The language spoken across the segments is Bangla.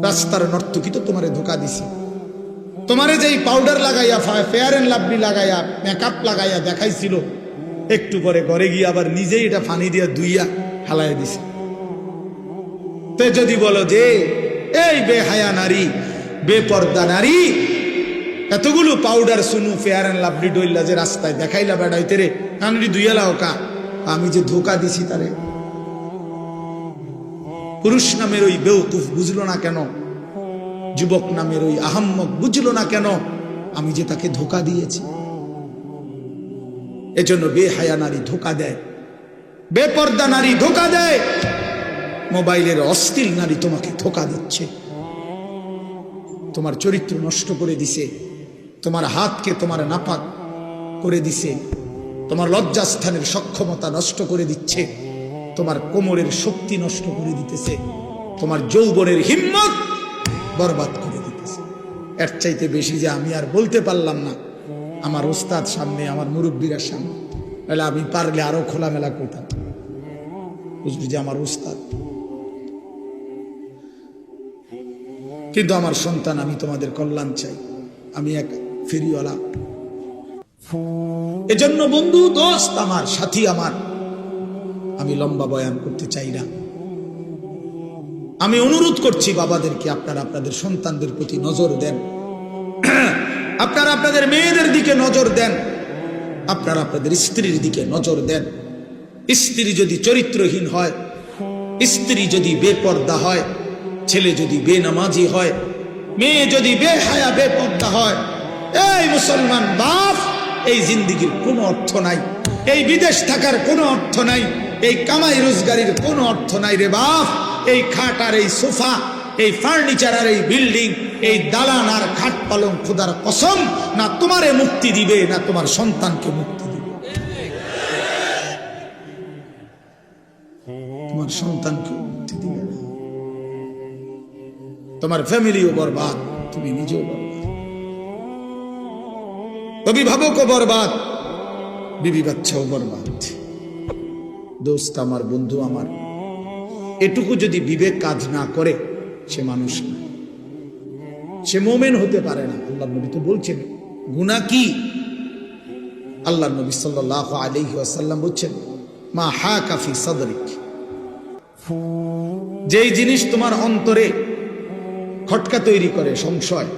রাস্তার নর্তকী তো তোমারে ধোকা দিছে। তোমারে যেই পাউডার লাগাইয়া, ফেয়ার এন্ড লাভলি লাগাইয়া, মেকআপ লাগাইয়া দেখাইছিল, একটু পরে ঘরে গিয়ে আবার নিজেই এটা পানি দিয়া ধুইয়া হালাইয়া দিছে। তে যদি বলো যে এই বেহায়া নারী, বেপর্দা নারী, এতগুলো পাউডার সুনু ফেয়ার এন্ড লাভলি ডইলা যে রাস্তায় দেখাইলা বেড়াইতে রে, কানড়ি ধুইয়ালাও কা, আমি যে ধোকা দিছি তারে। পুরুষ নামের ওই বেউকুফ বুঝলো না কেন? যুবক নামের ওই আহাম্মক বুঝলো না কেন? আমি যে তাকে ধোকা দিয়েছি। এজন্য বেহায়া নারী ধোকা দেয়, বেপর্দা নারী ধোকা দেয়, মোবাইলের অশ্লীল নারী তোমাকে ধোকা দিচ্ছে। তোমার চরিত্র নষ্ট করে দিছে, তোমার হাতকে তোমার নাপাক করে দিছে, তোমার লজ্জাস্থানের সক্ষমতা নষ্ট করে দিচ্ছে, তোমার কোমরের শক্তি নষ্ট করে দিতেছে, তোমার যৌবনের হিম্মত বরবাদ করে দিতেছে। এর চাইতে বেশি যে আমি আর বলতে পারলাম না আমার ওস্তাদ সামনে, আমার মুরব্বীরা সামনে, তাহলে আমি পারলে আরো খোলামেলা কইতাম। বুঝলি যে আমার ওস্তাদ। কিন্তু আমার সন্তান, আমি তোমাদের কল্যাণ চাই, আমি এক ফেরিওয়ালা। এজন্য বন্ধু, দোস্ত আমার, সাথী আমার, আমি লম্বা বয়ান করতে চাই না। আমি অনুরোধ করছি বাবাদেরকে, আপনারা আপনাদের সন্তানদের প্রতি নজর দেন, আপনারা আপনাদের মেয়েদের দিকে নজর দেন, আপনারা আপনাদের স্ত্রীর দিকে নজর দেন। স্ত্রী যদি চরিত্রহীন হয়, স্ত্রী যদি বেপর্দা হয়, ছেলে যদি বেনামাজি হয়, মেয়ে যদি বেহায়া বেপর্দা হয়, এই মুসলমান বাপ, এই জিন্দেগির কোনো অর্থ নাই, এই বিদেশ থাকার কোনো অর্থ নাই, এই কামাই রোজগারির কোনো অর্থ নাই রে বাপ। এই খাট আর এই সোফা, এই ফার্নিচার আর এই বিল্ডিং, এই দালান আর খাট পালং, খোদার কসম, না তোমারে মুক্তি দিবে, না তোমার সন্তানকে মুক্তি দিবে। তোমার সন্তানকে মুক্তি দিবে না, তোমার ফ্যামিলিও বরবাদ, তুমি নিজেও বরবাদ, অভিভাবকও বরবাদ, বিবি বাচ্চাও বরবাদ। দোস্ত আমার, বন্ধু আমার, এটুকু যদি বিবেক কাজ না করে, সে মানুষ না, সে মোমেন হতে পারে না। আল্লাহ নবী তো বলছেন গুনাহ কি? আল্লাহ নবী সাল্লাল্লাহু আলাইহি ওয়াসাল্লাম বলছেন, মা হাকা ফি সাদরিক, যেই জিনিস তোমার অন্তরে খটকা তৈরি করে, সংশয়,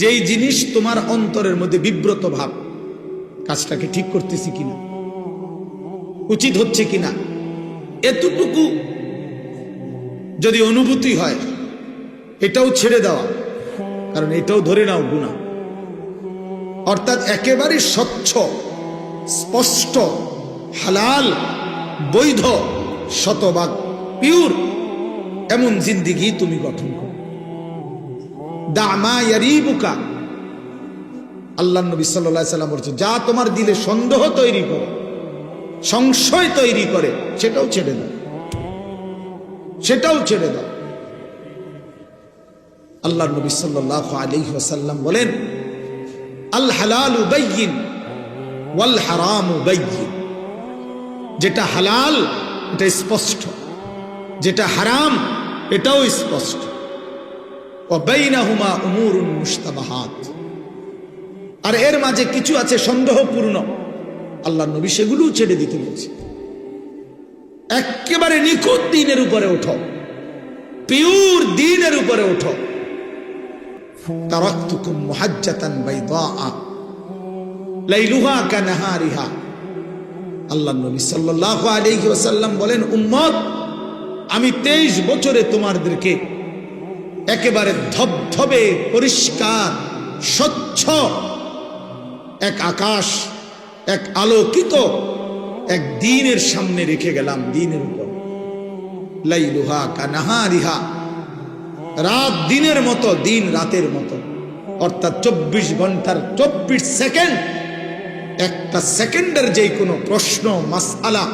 যেই জিনিস তোমার অন্তরের মধ্যে বিব্রত ভাব, কাজটাকে ঠিক করতেছি কিনা, উচিত হচ্ছে কিনা, এতটুকু যদি অনুভূতি হয়, এটাও ছেড়ে দেওয়া, কারণ এটাও ধরে নাও গুনাহ। অর্থাৎ একেবারে স্বচ্ছ, স্পষ্ট, হালাল, বৈধ, শতভাগ পিওর এমন জিন্দেগি তুমি গঠন করো। দামা ইয়ারিবুকা, আল্লাহ নবী সাল্লাল্লাহু আলাইহি সাল্লাম বলছেন, যা তোমার দিলে সন্দেহ তৈরি করে, সংশয় তৈরি করে, সেটাও ছেড়ে দাও, সেটাও ছেড়ে দাও। আল্লাহ নবী সাল্লাল্লাহু আলাইহি ওয়াসাল্লাম বলেন, আল হালালু বাইয়িন ওয়াল হারামু বাইয়িন, যেটা হালাল এটা স্পষ্ট, যেটা হারাম এটাও স্পষ্ট। ওয়া বাইনাহুমা উমুরুন মুশতাবাহাত, আর এর মাঝে কিছু আছে সন্দেহপূর্ণ, আল্লাহ নবী সেগুলোও ছেড়ে দিতে বলছে। একেবারে নিখুঁত দ্বীনের উপরে ওঠো, পিওর দ্বীনের উপরে ওঠো। তারাকতুকুম মুহাজ্জাতান বাইদাআ লাইলুহা কানাহারিহা, আল্লাহ নবী সাল্লাল্লাহু আলাইহি ওয়াসাল্লাম বলেন, উম্মত, আমি 23 বছরে তোমাদেরকে একেবারে ধবধবে পরিষ্কার স্বচ্ছ এক আকাশ, এক আলোকিত এক দ্বীনের সামনে রেখে গেলাম, দ্বীনের উপর। লাইলুহা কানাহারিহা, রাত দিনের মতো, দিন রাতের মতো, অর্থাৎ 24 ঘন্টার 24 সেকেন্ড, একটা সেকেন্ডের যে কোনো প্রশ্ন মাসআলা,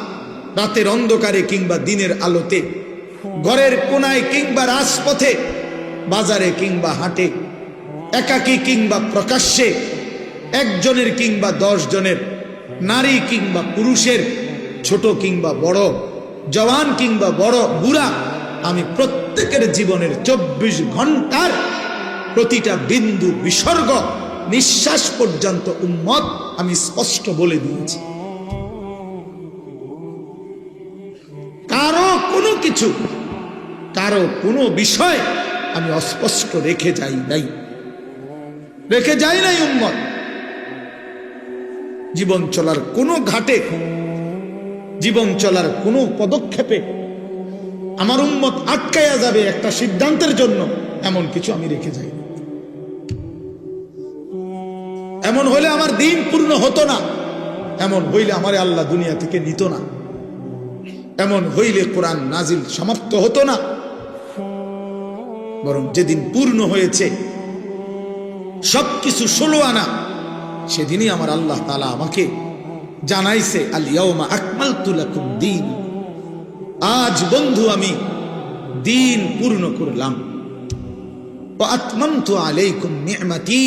রাতের অন্ধকারে কিংবা দিনের আলোতে, ঘরের কোনায় কিংবা রাজপথে, বাজারে কিংবা হাটে, একাকী কিংবা প্রকাশ্যে, একজনের কিংবা 10 জনের, নারী কিংবা পুরুষের, ছোট কিংবা বড়, জওয়ান কিংবা বড় বুড়া, আমি প্রত্যেকের জীবনের 24 ঘন্টার প্রতিটা বিন্দু বিসর্গ নিঃশ্বাস পর্যন্ত উম্মত আমি স্পষ্ট বলে দিয়েছি। কারো কোনো কিছু, কারো কোনো বিষয় আমি অস্পষ্ট রেখে যাই নাই উম্মত। জীবন চলার কোনো ঘাটে, জীবন চলার কোনো পদক্ষেপে আমার উম্মত আটকায়া যাবে একটা সিদ্ধান্তের জন্য, এমন কিছু আমি রেখে যাই। এমন হলে আমার দিন পূর্ণ হতো না, এমন হইলে আমার আল্লাহ দুনিয়া থেকে নিত না, এমন হইলে কোরআন নাজিল সমাপ্ত হতো না। বরং যেদিন পূর্ণ হয়েছে সবকিছু 16 আনা, সেদিনই আমার আল্লাহ তাআলা আমাকে জানাইছে আল ইয়াউমা আকমালতু লাকুম দীন, আজ বন্ধু আমি দিন পূর্ণ করলাম। ওয়া আতমামতু আলাইকুম নি'মাতি,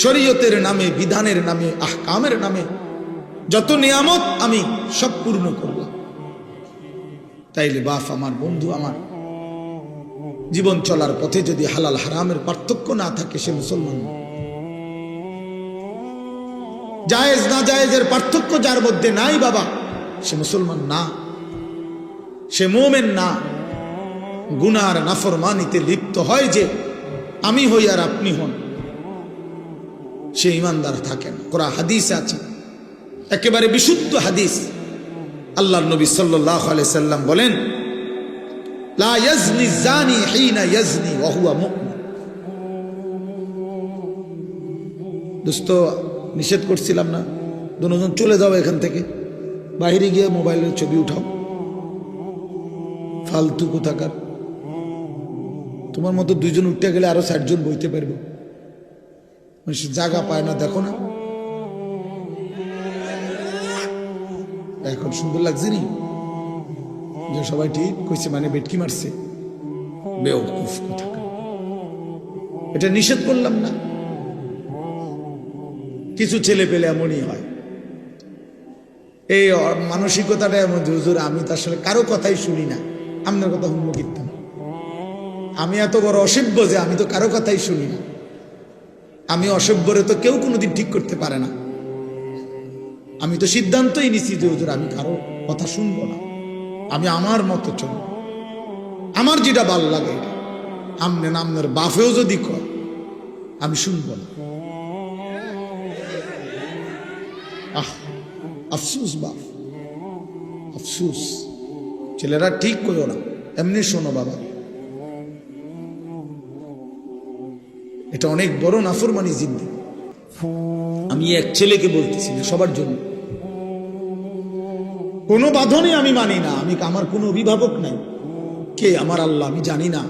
শরীয়তের নামে, বিধানের নামে, আহকামের নামে যত নিয়ামত আমি সব পূর্ণ করলাম। তাইলে বাপ আমার, বন্ধু আমার, জীবন চলার পথে যদি হালাল হারামের পার্থক্য না থাকে সে মুসলমান না। জায়েজ না জায়েজের পার্থক্য যার মধ্যে নাই বাবা, সে মুসলমান না, সে মুমিন না। গুনার নাফরমানিতে লিপ্ত হয় যে আমি হই আর আপনি হন, সে ইমানদার থাকেন। কোরআন হাদিস আছে, একেবারে বিশুদ্ধ হাদিস। আল্লাহর নবী সাল্লাল্লাহু আলাইহি সাল্লাম বলেন, লা ইয়াজনি জানি হিনা ইয়াজনি ওয়া হুয়া মুমিন। দোস্ত, নিষেধ করছিলাম না দুজন চলে যাও এখান থেকে, বাইরে গিয়ে মোবাইলের ছবি উঠাও, ফালতু কোথাকার। তোমার মতো 2 জন উঠতে গেলে আরো 60 জন বইতে পারবে, মানুষ জায়গা পায় না। দেখো না এখন সুন্দর লাগছে নি যে সবাই ঠিক কইছে, মানে বেটকি মারছে, বেওকুফ কোথাকার। এটা নিষেধ করলাম না, কিছু ছেলে পেলে এমনই হয়। এই মানসিকতাটা এমন যে হুজুর আমি তো আসলে কারো কথাই শুনি না, আপনার কথা শুনবো কীর্তন। আমি এত বড় অসভ্য যে আমি তো কারো কথাই শুনি না। আমি অসভ্যরে তো কেউ কোনোদিন ঠিক করতে পারে না। আমি তো সিদ্ধান্তই নিছি যে হুজুর আমি কারো কথা শুনবো না, আমি আমার মতো চলব, আমার যেটা ভাল লাগে এটা। আমনে নামনের বাফেও যদি কয় আমি শুনবো না। আফসুস বাপ, আফসুস। ছেলেরা ঠিক করো না, এমনি শোনো বাবা, এটা অনেক বড় নাফরমানি জিন্দেগি। আমি এক ছেলেকে বলতেছি না, সবার জন্য। কোনো বাঁধনে আমি মানি না, আমি আমার কোনো অভিভাবক নাই, কে আমার আল্লাহ আমি জানি না।